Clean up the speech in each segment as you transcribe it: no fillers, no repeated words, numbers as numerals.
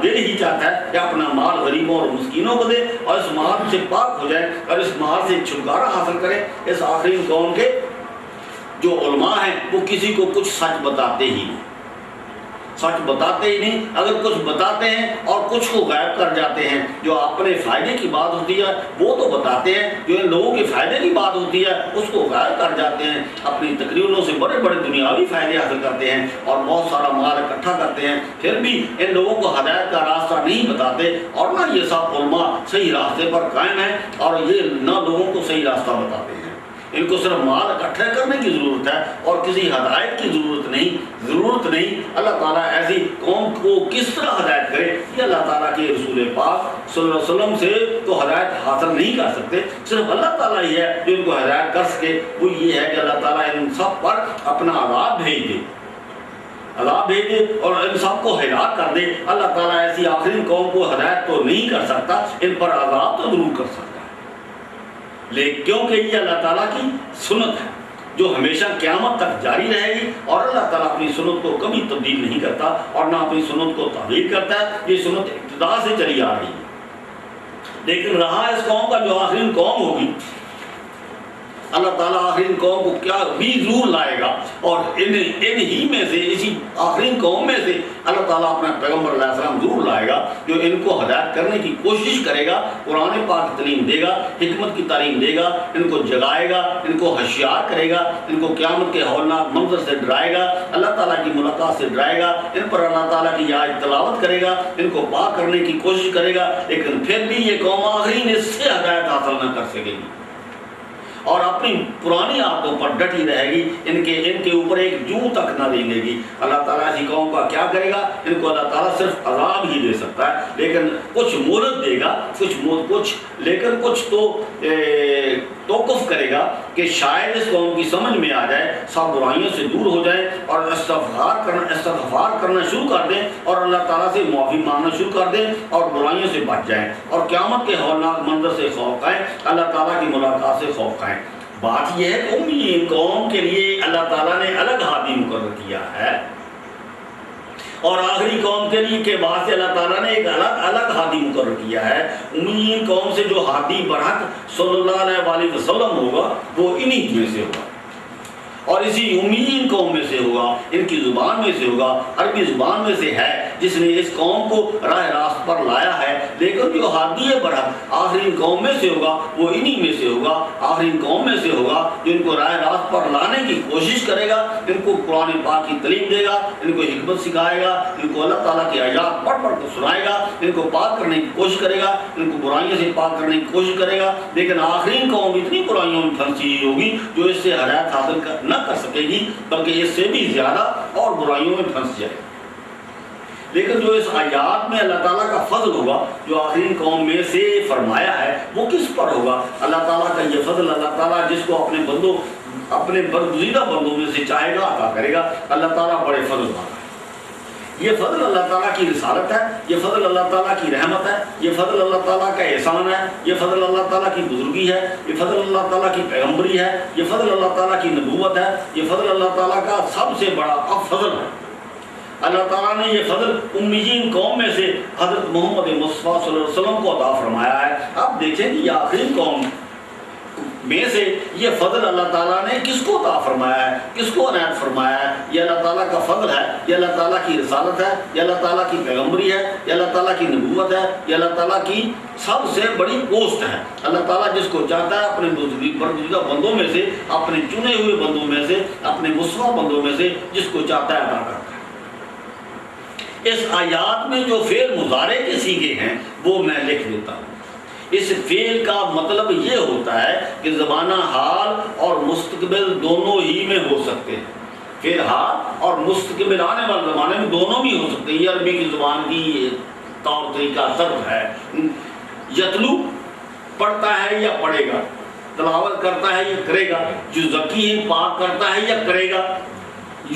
دل ہی چاہتا ہے کہ اپنا مال غریبوں اور مسکینوں کو دے اور اس مال سے پاک ہو جائے اور اس مال سے چھٹکارا حاصل کرے۔ اس آخرین قوم کے جو علماء ہیں وہ کسی کو کچھ سچ بتاتے ہی نہیں، سچ بتاتے ہی نہیں۔ اگر کچھ بتاتے ہیں اور کچھ کو غائب کر جاتے ہیں، جو اپنے فائدے کی بات ہوتی ہے وہ تو بتاتے ہیں، جو ان لوگوں کے فائدے کی بات ہوتی ہے اس کو غائب کر جاتے ہیں۔ اپنی تقریروں سے بڑے بڑے دنیاوی فائدے حاصل کرتے ہیں اور بہت سارا مال اکٹھا کرتے ہیں، پھر بھی ان لوگوں کو ہدایت کا راستہ نہیں بتاتے، اور نہ یہ سب علماء صحیح راستے پر قائم ہیں اور یہ نہ لوگوں کو صحیح راستہ بتاتے ہیں۔ ان کو صرف مال اکٹھا کرنے کی ضرورت ہے اور کسی ہدایت کی ضرورت نہیں۔ اللہ تعالیٰ ایسی قوم کو کس طرح ہدایت کرے، یہ اللہ تعالیٰ کے رسول پاک صلی اللہ علیہ وسلم سے تو ہدایت حاصل نہیں کر سکتے، صرف اللہ تعالیٰ ہی ہے جو ان کو ہدایت کر سکے۔ وہ یہ ہے کہ اللہ تعالیٰ ان سب پر اپنا عذاب بھیج دے اور ان سب کو ہلاک کر دے۔ اللہ تعالیٰ ایسی آخری قوم کو ہدایت تو نہیں کر سکتا، ان پر عذاب تو ضرور کر سکتا ہے، لیکن کیونکہ یہ اللہ تعالیٰ کی سنت ہے جو ہمیشہ قیامت تک جاری رہے گی، اور اللہ تعالیٰ اپنی سنت کو کبھی تبدیل نہیں کرتا اور نہ اپنی سنت کو تغییر کرتا ہے۔ یہ سنت ابتدا سے چلی آ رہی ہے، لیکن رہا اس قوم کا جو آخری قوم ہوگی، اللہ تعالیٰ آخری قوم کو کیا بھی ضرور لائے گا، اور ان ہی میں سے، اسی آخری قوم میں سے اللہ تعالیٰ اپنا پیغمبر علیہ السلام ضرور لائے گا جو ان کو ہدایت کرنے کی کوشش کرے گا، قرآن پاک تعلیم دے گا، حکمت کی تعلیم دے گا، ان کو جگائے گا، ان کو ہوشیار کرے گا، ان کو قیامت کے ہولناک منظر سے ڈرائے گا، اللہ تعالیٰ کی ملاقات سے ڈرائے گا، ان پر اللہ تعالیٰ کی آیت تلاوت کرے گا، ان کو پاک کرنے کی کوشش کرے گا، لیکن پھر بھی یہ قوم آخرین اس سے ہدایت حاصل نہ کر سکے گی اور اپنی پرانی عادتوں پر ڈٹی رہے گی، ان کے اوپر ایک جوں تک نہ دیں گے گی۔ اللہ تعالیٰ ایسی قوم کا کیا کرے گا؟ ان کو اللہ تعالیٰ صرف عذاب ہی دے سکتا ہے، لیکن کچھ مہلت دے گا، لیکن کچھ تو توقف کرے گا کہ شاید اس قوم کی سمجھ میں آ جائے، سب برائیوں سے دور ہو جائیں اور استغفار کرنا شروع کر دیں اور اللہ تعالیٰ سے معافی مانگنا شروع کر دیں اور برائیوں سے بچ جائیں اور قیامت کے ہولناک منظر سے خوف کھائیں، اللہ تعالیٰ کی ملاقات سے خوف کھائیں۔ بات یہ ہے کہ ان قوم کے لیے اللہ تعالیٰ نے الگ ہادی مقرر کیا ہے، اور آخری قوم کے لیے کے بعد سے اللہ تعالیٰ نے ایک الگ ہادی مقرر کیا ہے۔ امیین قوم سے جو ہادی برحق صلی اللہ علیہ وسلم ہوگا وہ انہی میں سے ہوگا، اور اسی امیین قوم میں سے ہوگا، ان کی زبان میں سے ہوگا، عربی زبان میں سے ہے جس نے اس قوم کو راہ راست پر لایا ہے، لیکن جو ہادی برحق آخری قوم میں سے ہوگا وہ انہی میں سے ہوگا، آخری قوم میں سے ہوگا جو ان کو راہ راست پر لانے کی کوشش کرے گا، ان کو قرآن پاک کی تعلیم دے گا، ان کو حکمت سکھائے گا، ان کو اللہ تعالیٰ کی آیات پڑھ کر سنائے گا، ان کو پاک کرنے کی کوشش کرے گا، ان کو برائیوں سے پاک کرنے کی کوشش کرے گا۔ لیکن آخری قوم اتنی برائیوں میں پھنسی ہوگی جو اس سے ہدایت حاصل نہ کر سکے گی، بلکہ اس سے بھی زیادہ اور برائیوں میں پھنس جائے۔ لیکن جو اس آیات میں اللہ تعالیٰ کا فضل ہوگا جو آخری قوم میں سے فرمایا ہے وہ کس پر ہوگا؟ اللہ تعالیٰ کا یہ فضل، اللہ تعالیٰ جس کو اپنے برگزیدہ بندوں میں سے چاہے گا عطا کرے گا۔ اللہ تعالیٰ بڑے فضل والا ہے، یہ فضل اللہ تعالیٰ کی رسالت ہے، یہ فضل اللہ تعالیٰ کی رحمت ہے، یہ فضل اللہ تعالیٰ کا احسان ہے، یہ فضل اللہ تعالیٰ کی بزرگی ہے، یہ فضل اللہ تعالیٰ کی پیغمبری ہے، یہ فضل اللہ تعالیٰ کی نبوت ہے، یہ فضل اللہ تعالیٰ کا سب سے بڑا فضل ہے۔ اللہ تعالیٰ نے یہ فضل امیین قوم میں سے حضرت محمد مصطفیٰ صلی اللہ علیہ وسلم کو عطا فرمایا ہے۔ آپ دیکھیں کہ یہ آخری قوم میں سے یہ فضل اللہ تعالیٰ نے کس کو عطا فرمایا ہے، کس کو عنایت فرمایا ہے؟ یہ اللہ تعالیٰ کا فضل ہے، یہ اللہ تعالیٰ کی رسالت ہے، یہ اللہ تعالیٰ کی پیغمبری ہے، یہ اللہ تعالیٰ کی نبوت ہے، یہ اللہ تعالیٰ کی سب سے بڑی پوسٹ ہے۔ اللہ تعالیٰ جس کو چاہتا ہے اپنے برگزیدہ بندوں میں سے، اپنے چنے ہوئے بندوں میں سے، اپنے مصطفیٰ بندوں میں سے جس کو چاہتا ہے عطا کرتا ہے۔ اس آیات میں جو فعل مضارع کے صیغے ہیں وہ میں لکھ دیتا ہوں۔ اس فعل کا مطلب یہ ہوتا ہے کہ زمانہ حال اور مستقبل دونوں ہی میں ہو سکتے ہیں، فعل حال اور مستقبل آنے والے زمانے میں دونوں بھی ہو سکتے ہیں۔ یہ عربی کی زبان کی طور طریقہ صرف ہے۔ یتلو پڑھتا ہے یا پڑھے گا، تلاوت کرتا ہے یا کرے گا، جو ذکی ہے پاک کرتا ہے یا کرے گا،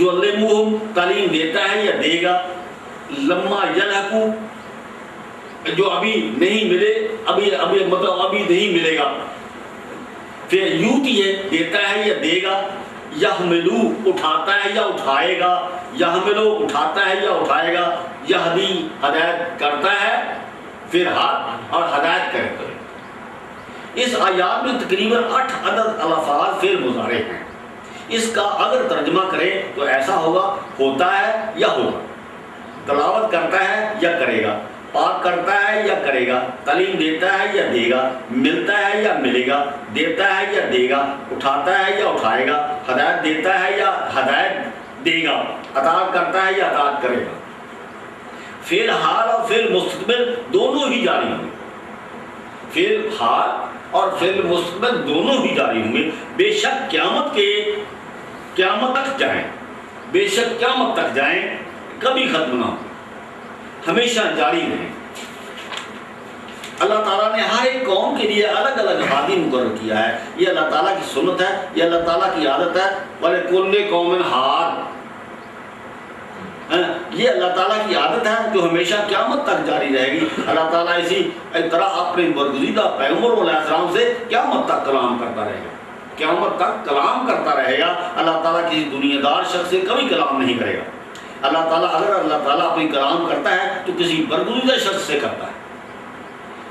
یعلمہم تعلیم دیتا ہے یا دے گا، لما یلحقو جو ابھی نہیں ملے، ابھی نہیں ملے گا، پھر یوتی ہے دیتا ہے یا دے گا، یحملو اٹھاتا ہے یا اٹھائے گا، یحملو اٹھاتا ہے یا اٹھائے گا، یہدی ہدایت کرتا ہے، پھر حق اور ہدایت کرے۔ اس آیات میں تقریباً 8 عدد الفاظ فعل مضارع ہیں۔ اس کا اگر ترجمہ کریں تو ایسا ہوگا، ہوتا ہے یا ہوگا، تلاوت کرتا ہے یا کرے گا، پاک کرتا ہے یا کرے گا، تعلیم دیتا ہے یا دے گا، ملتا ہے یا ملے گا، دیتا ہے یا دے گا، اٹھاتا ہے یا اٹھائے گا، ہدایت دیتا ہے یا ہدایت دے گا، اطاعت کرتا ہے یا اطاعت کرے گا۔ فعل حال اور فعل مستقبل دونوں ہی جاری ہوں گے، فعل حال اور فعل مستقبل دونوں ہی جاری ہوں گے۔ بے شک قیامت تک جائیں، بے شک قیامت تک جائیں، کبھی ختم نہ ہو، ہمیشہ جاری رہیں۔ اللہ تعالیٰ نے ہر ایک قوم کے لیے الگ الگ ہادی مقرر کیا ہے، یہ اللہ تعالیٰ کی سنت ہے، یہ اللہ تعالیٰ کی عادت ہے۔ وَلِكُلِّ قَوْمٍ ہاد، یہ اللہ تعالیٰ کی عادت ہے جو ہمیشہ قیامت تک جاری رہے گی۔ اللہ تعالیٰ اسی طرح اپنے برگزیدہ پیغمبروں علیہ السلام سے قیامت تک کلام کرتا رہے گا، قیامت تک کلام کرتا رہے گا۔ اللہ تعالیٰ کسی دنیا دار شخص سے کبھی کلام نہیں کرے گا۔ اللہ تعالیٰ اگر اللہ تعالیٰ اپنی کلام کرتا ہے تو کسی برگزیدہ شخص سے کرتا ہے،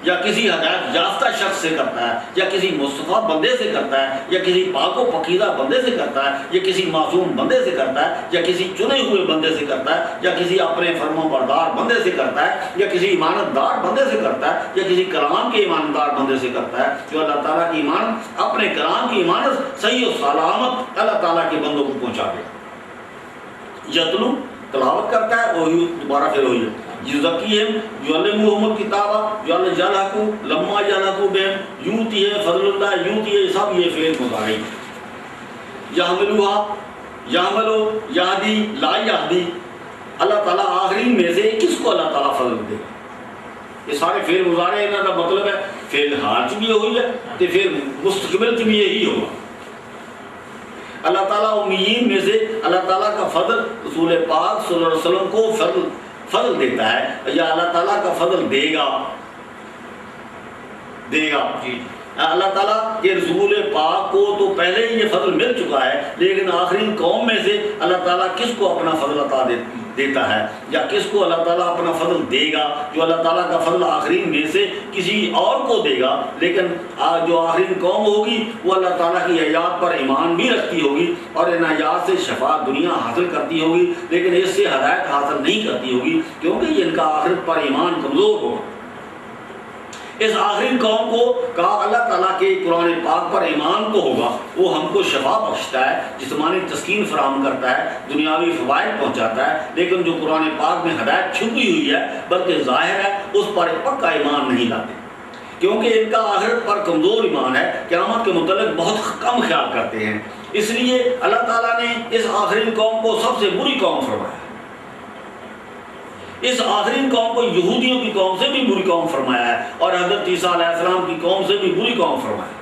یا کسی ہدایت یافتہ شخص سے کرتا ہے، یا کسی مصطفیٰ بندے سے کرتا ہے، یا کسی پاک و پاکیزہ بندے سے کرتا ہے، یا کسی معصوم بندے سے کرتا ہے، یا کسی چنے ہوئے بندے سے کرتا ہے، یا کسی اپنے فرما بردار بندے سے کرتا ہے، یا کسی ایمانت دار بندے سے کرتا ہے، یا کسی کلام کے ایمانت دار بندے سے کرتا ہے جو اللہ تعالیٰ کی ایمانت، اپنے کلام کی ایمانت صحیح و سلامت اللہ تعالیٰ کے بندوں کو پہنچا دے۔ یتلو تلاوت کرتا ہے، وہی دوبارہ پھر وہی یزکیہم یعلمہم الکتاب یلحقو لما یلحقو بہم یؤتی ہے فضل اللہ یؤتی ہے، سب یہ فعل مضارع۔ یحملوہا یحملو یہدی لا یہدی، اللہ تعالیٰ آخرین میں سے کس کو اللہ تعالیٰ فضل دے گا؟ یہ سارے فعل مضارع، انہوں کا مطلب ہے فعل حال چ بھی یہ ہوئی ہے تو فعل مستقبل چ بھی یہی ہوگا۔ اللہ تعالیٰ امیین میں سے اللہ تعالیٰ کا فضل رسول پاک صلی اللہ علیہ وسلم کو فضل دیتا ہے، یا اللہ تعالیٰ کا فضل دے گا اللہ تعالیٰ کے رسول پاک کو تو پہلے ہی یہ فضل مل چکا ہے، لیکن آخرین قوم میں سے اللہ تعالیٰ کس کو اپنا فضل عطا دیتا ہے، یا کس کو اللہ تعالیٰ اپنا فضل دے گا؟ جو اللہ تعالیٰ کا فضل آخرین میں سے کسی اور کو دے گا، لیکن جو آخرین قوم ہوگی وہ اللہ تعالیٰ کی آیات پر ایمان بھی رکھتی ہوگی اور ان آیات سے شفاعت دنیا حاصل کرتی ہوگی، لیکن اس سے ہدایت حاصل نہیں کرتی ہوگی، کیونکہ یہ ان کا آخرت پر ایمان کمزور ہوگا۔ اس آخری قوم کو کہا اللہ تعالیٰ کے قرآن پاک پر ایمان تو ہوگا، وہ ہم کو شفا بخشتا ہے، جسمانی تسکین فراہم کرتا ہے، دنیاوی فوائد پہنچاتا ہے، لیکن جو قرآن پاک میں ہدایت چھپی ہوئی ہے بلکہ ظاہر ہے، اس پر پکا ایمان نہیں لاتے، کیونکہ ان کا آخرت پر کمزور ایمان ہے، قیامت کے متعلق بہت کم خیال کرتے ہیں۔ اس لیے اللہ تعالیٰ نے اس آخری قوم کو سب سے بری قوم فرمایا، اس آخرین قوم کو یہودیوں کی قوم سے بھی بری قوم فرمایا ہے، اور حضرت عیسیٰ علیہ السلام کی قوم سے بھی بری قوم فرمایا،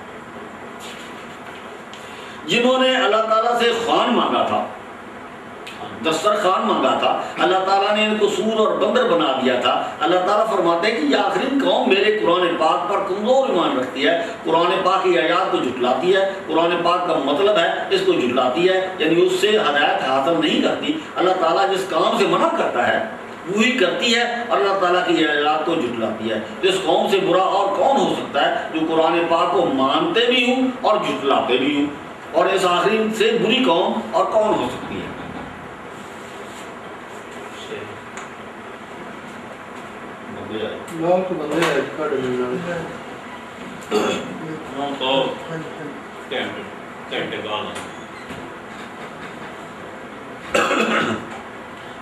جنہوں نے اللہ تعالیٰ سے خوان مانگا تھا، دسترخوان مانگا تھا، اللہ تعالیٰ نے ان کو سور اور بندر بنا دیا تھا۔ اللہ تعالیٰ فرماتے ہیں کہ یہ آخرین قوم میرے قرآن پاک پر کمزور ایمان رکھتی ہے، قرآن پاک کی آیات کو جھٹلاتی ہے، قرآن پاک کا مطلب ہے اس کو جھٹلاتی ہے، یعنی اس سے ہدایت حاصل نہیں کرتی۔ اللہ تعالیٰ جس کام سے منع کرتا ہے وہی کرتی ہے، اور اللہ تعالیٰ کی آیات کو جھٹلاتی ہے۔ اس قوم سے برا اور کون ہو سکتا ہے جو قرآن پاک کو مانتے بھی ہوں اور جھٹلاتے بھی ہوں، اور اس آخری سے بری قوم اور کون ہو سکتی ہے؟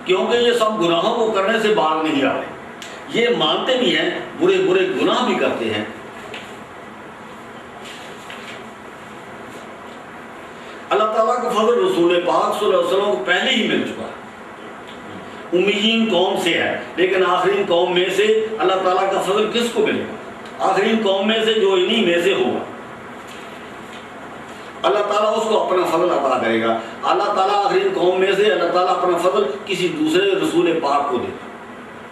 کیونکہ یہ سب گناہوں کو کرنے سے باز نہیں آ رہے، یہ مانتے بھی ہیں، برے برے گناہ بھی کرتے ہیں۔ اللہ تعالیٰ کا فضل رسول پاک صلی اللہ علیہ وسلم کو پہلے ہی مل چکا ہے، امیین قوم سے ہے، لیکن آخرین قوم میں سے اللہ تعالیٰ کا فضل کس کو ملے گا؟ آخرین قوم میں سے جو انہی میں سے ہوگا، اللہ تعالیٰ اس کو اپنا فضل عطا کرے گا۔ اللہ تعالیٰ آخرین قوم میں سے اللہ تعالیٰ اپنا فضل کسی دوسرے رسول پاک کو دے گا،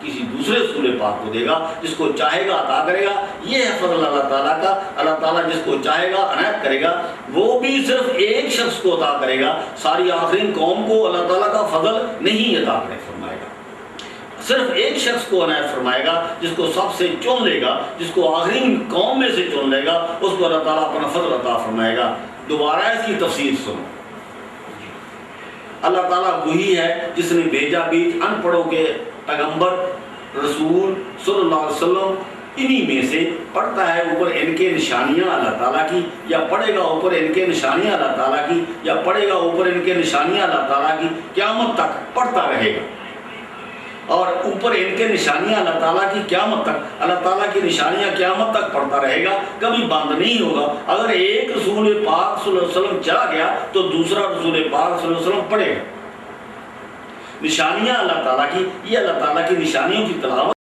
کسی دوسرے رسول پاک کو دے گا، جس کو چاہے گا عطا کرے گا۔ یہ ہے فضل اللہ تعالیٰ کا، اللہ تعالیٰ جس کو چاہے گا عنایت کرے گا، وہ بھی صرف ایک شخص کو عطا کرے گا، ساری آخرین قوم کو اللہ تعالیٰ کا فضل نہیں عطا فرمائے گا۔ صرف ایک شخص کو عنایت فرمائے گا جس کو سب سے چن لے گا، جس کو آخرین قوم میں سے چن لے گا، اس کو اللہ تعالیٰ اپنا فضل عطا فرمائے گا۔ دوبارہ اس کی تفسیر سنو۔ اللہ تعالیٰ وہی ہے جس نے بھیجا بیچ ان پڑھوں کے پیغمبر رسول صلی اللہ علیہ وسلم، انہی میں سے پڑھتا ہے اوپر ان کے نشانیاں اللہ تعالیٰ کی، یا پڑھے گا اوپر ان کے نشانیاں اللہ تعالیٰ کی، یا پڑھے گا اوپر ان کے نشانیاں اللہ تعالیٰ کی، قیامت تک پڑھتا رہے گا۔ اور اوپر ان کے نشانیاں اللہ تعالیٰ کی قیامت تک، اللہ تعالیٰ کی نشانیاں قیامت تک پڑھتا رہے گا، کبھی بند نہیں ہوگا۔ اگر ایک رسول پاک صلی اللہ علیہ وسلم چلا گیا تو دوسرا رسول پاک صلی اللہ علیہ وسلم پڑھے گا۔ نشانیاں اللہ تعالیٰ کی، یہ اللہ تعالیٰ کی نشانیوں کی تلاوت